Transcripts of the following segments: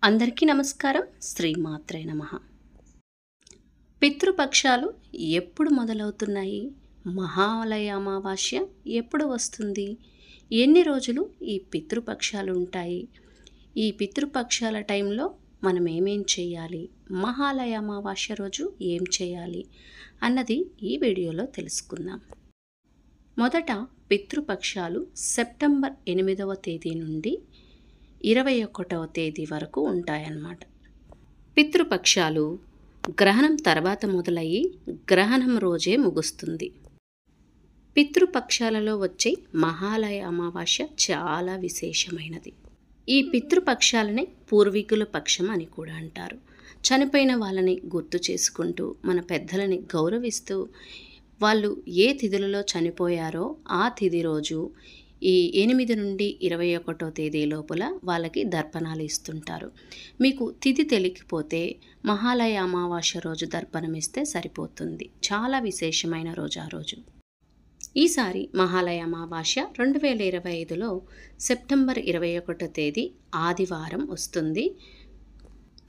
అందరికీ నమస్కారం. శ్రీమాత్రే నమః. పితృపక్షాలు ఎప్పుడు మొదలవుతున్నాయి? మహాలయ అమావాస్య ఎప్పుడు వస్తుంది? ఎన్ని రోజులు ఈ పితృపక్షాలు ఉంటాయి? ఈ పితృపక్షాల టైంలో మనం ఏమేం చేయాలి? మహాలయ అమావాస్య రోజు ఏం చేయాలి అన్నది ఈ వీడియోలో తెలుసుకుందాం. మొదట పితృపక్షాలు సెప్టెంబర్ 8వ తేదీ నుండి 21వ తేదీ వరకు ఉంటాయన్నమాట. పితృపక్షాలు గ్రహణం తర్వాత మొదలయ్యి గ్రహణం రోజే ముగుస్తుంది. పితృపక్షాలలో వచ్చే మహాలయ అమావాస్య చాలా విశేషమైనది. ఈ పితృపక్షాలనే పూర్వీకుల పక్షం అని కూడా అంటారు. చనిపోయిన వాళ్ళని గుర్తు చేసుకుంటూ మన పెద్దలని గౌరవిస్తూ వాళ్ళు ఏ తిథులలో చనిపోయారో ఆ తిథి రోజు ఈ 8 నుండి 21వ తేదీ లోపల వాళ్ళకి దర్పణాలు ఇస్తుంటారు. మీకు తిథి తెలియకపోతే మహాలయ అమావాస్య రోజు దర్పణం ఇస్తే సరిపోతుంది. చాలా విశేషమైన రోజు ఆ రోజు. ఈసారి మహాలయ అమావాస్య 2025లో సెప్టెంబర్ 21వ తేదీ ఆదివారం వస్తుంది.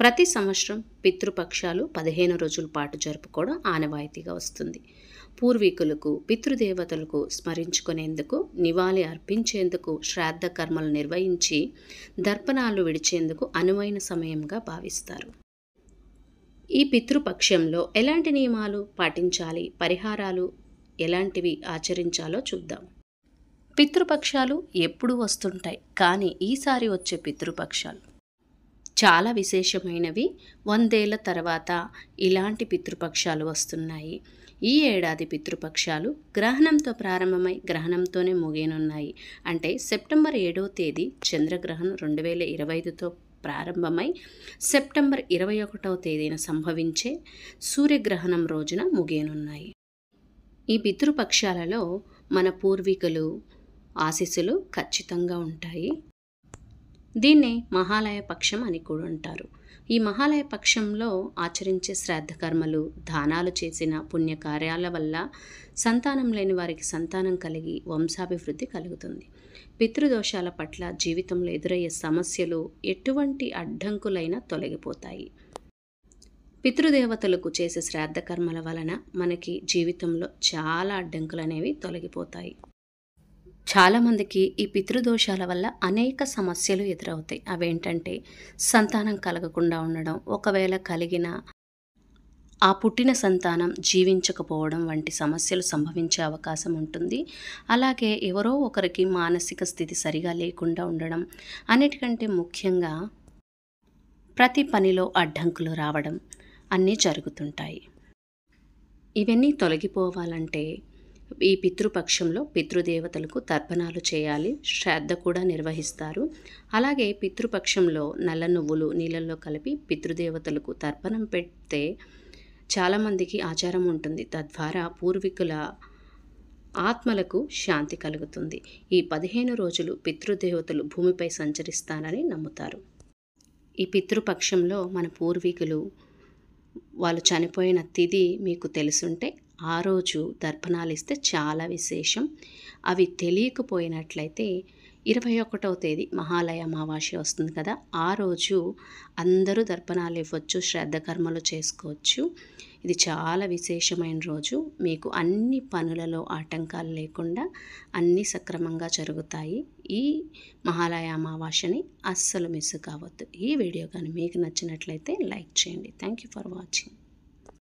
ప్రతి సంవత్సరం పితృపక్షాలు 15 రోజుల పాటు జరుపుకోవడం ఆనవాయితీగా వస్తుంది. పూర్వీకులకు పితృదేవతలకు స్మరించుకునేందుకు, నివాళి అర్పించేందుకు, శ్రాద్ధ కర్మలు నిర్వహించి దర్పణాలు విడిచేందుకు అనువైన సమయంగా భావిస్తారు. ఈ పితృపక్షంలో ఎలాంటి నియమాలు పాటించాలి, పరిహారాలు ఎలాంటివి ఆచరించాలో చూద్దాం. పితృపక్షాలు ఎప్పుడు వస్తుంటాయి, కానీ ఈసారి వచ్చే పితృపక్షాలు చాలా విశేషమైనవి. 100 ఏళ్ల తర్వాత ఇలాంటి పితృపక్షాలు వస్తున్నాయి. ఈ ఏడాది పితృపక్షాలు గ్రహణంతో ప్రారంభమై గ్రహణంతోనే ముగియనున్నాయి. అంటే సెప్టెంబర్ 7వ తేదీ చంద్రగ్రహణం 2025తో ప్రారంభమై సెప్టెంబర్ 21వ తేదీన సంభవించే సూర్యగ్రహణం రోజున ముగియనున్నాయి. ఈ పితృపక్షాలలో మన పూర్వీకులు ఆశీస్సులు ఖచ్చితంగా ఉంటాయి. దీన్నే మహాలయ పక్షం అని కూడా అంటారు. ఈ మహాలయ పక్షంలో ఆచరించే శ్రాద్ధ కర్మలు, దానాలు, చేసిన పుణ్యకార్యాల వల్ల సంతానం లేని వారికి సంతానం కలిగి వంశాభివృద్ధి కలుగుతుంది. పితృదోషాల పట్ల జీవితంలో ఎదురయ్యే సమస్యలు ఎటువంటి అడ్డంకులైనా తొలగిపోతాయి. పితృదేవతలకు చేసే శ్రాద్ధ కర్మల వలన మనకి జీవితంలో చాలా అడ్డంకులు అనేవి తొలగిపోతాయి. చాలామందికి ఈ పితృదోషాల వల్ల అనేక సమస్యలు ఎదురవుతాయి. అవేంటంటే సంతానం కలగకుండా ఉండడం, ఒకవేళ కలిగిన ఆ పుట్టిన సంతానం జీవించకపోవడం వంటి సమస్యలు సంభవించే అవకాశం ఉంటుంది. అలాగే ఎవరో ఒకరికి మానసిక స్థితి సరిగా లేకుండా ఉండడం, అన్నిటికంటే ముఖ్యంగా ప్రతి పనిలో అడ్డంకులు రావడం అన్నీ జరుగుతుంటాయి. ఇవన్నీ తొలగిపోవాలంటే ఈ పితృపక్షంలో పితృదేవతలకు తర్పణాలు చేయాలి, శ్రాద్ధ కూడా నిర్వహిస్తారు. అలాగే పితృపక్షంలో నల్ల నువ్వులు నీళ్ళల్లో కలిపి పితృదేవతలకు తర్పణం పెడితే చాలామందికి ఆచారం ఉంటుంది. తద్వారా పూర్వీకుల ఆత్మలకు శాంతి కలుగుతుంది. ఈ 15 రోజులు పితృదేవతలు భూమిపై సంచరిస్తారని నమ్ముతారు. ఈ పితృపక్షంలో మన పూర్వీకులు వాళ్ళు చనిపోయిన తిథి మీకు తెలుసుంటే ఆ రోజు దర్పణాలు ఇస్తే చాలా విశేషం. అవి తెలియకపోయినట్లయితే 21వ తేదీ మహాలయ అమావాస్య వస్తుంది కదా, ఆ రోజు అందరూ దర్పణాలు ఇవ్వచ్చు, శ్రద్ధ కర్మలు చేసుకోవచ్చు. ఇది చాలా విశేషమైన రోజు. మీకు అన్ని పనులలో ఆటంకాలు లేకుండా అన్నీ సక్రమంగా జరుగుతాయి. ఈ మహాలయ అమావాస్యని అస్సలు మిస్ కావద్దు. ఈ వీడియో కానీ మీకు నచ్చినట్లయితే లైక్ చేయండి. Thank you for watching.